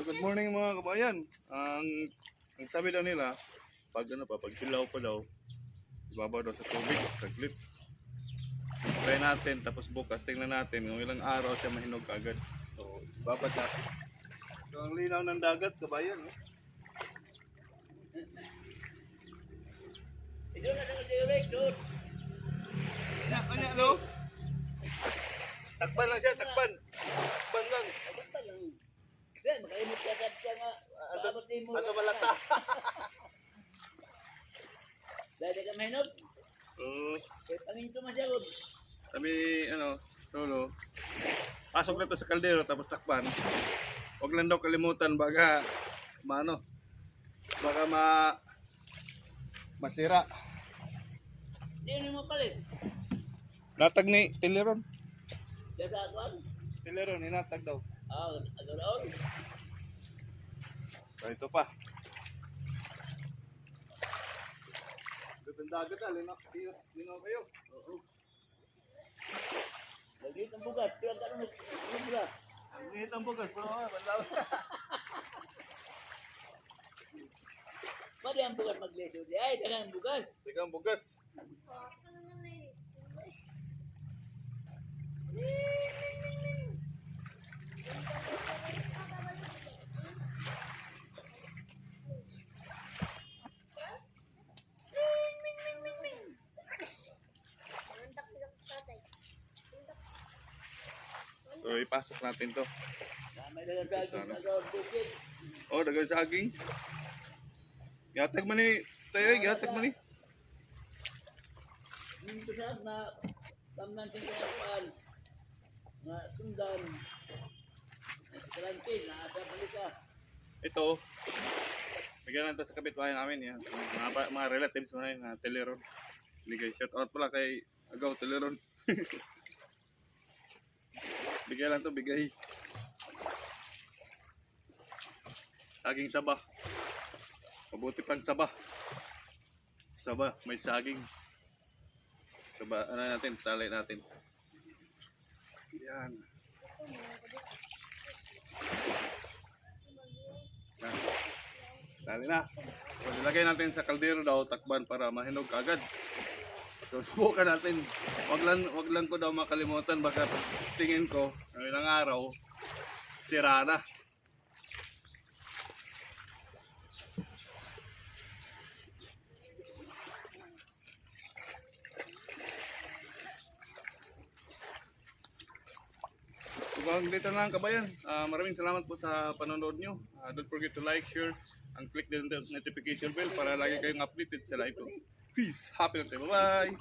Good morning mga kabayan. Ang sabi daw nila, pag silaw pa daw, ibabaw daw sa tubig, saglit. Try natin, tapos bukas tingnan natin kung ilang araw siya mahinog agad. So, babad natin. So, ang linaw ng dagat, kabayan. Ito na sa direct doon. Kanya, no? Takpan lang siya, takpan. Takpan lang. Abot pa lang. Yan, makaimot ka siya nga. Abot din mo. Ato malata. Dahil ka mahinog. Kaya paminto masyagod. Sabi, Lolo, pasok na to sa kaldero, tapos takpan. Huwag lang daw kalimutan, baka masira. Hindi mo palit. Natag ni Teleron. Kaya sa akuan. Teleron, inatag daw. Agad-agad. So ito pa. Gandang dagat linaw kayo. Oo. Lagi ang bugat. Kaya ka nung bugat. Ang liit ang bugas, pero malaw. Pwede ang bugat mag-leso. Ay, dagang ang bugat. Teka ang bugas. So ipasok natin to. May dagang bukid. Oh, dagang saging. Gatag man ni tayo, gatag man ni. Minto siya na tamnan siya sa akuan. Nga tundan. Nagkalantin, naasa balik ka. Ito. Bigyan natin sa kapitbahay namin yan. Mga relatives mo na yun, Teleron. Ligay, shout out pala kay Agaw Teleron. Bigay lang to, bigay. Saging saba. Mabuti pang saba. Saba, may saging. Saba, natin, talay natin. Yan. Tali na. So, nilagay natin sa kaldero daw, takban para mahinog agad. So, subukan natin. Wag lang ko daw makalimutan, baka tingin ko, ng ilang araw, sira na. So, hanggang dito na lang kabayan. Maraming salamat po sa panonood nyo. Don't forget to like, share, and click the notification bell para lagi kayong updated sa live ko. Peace! Happy na tayo! Bye-bye!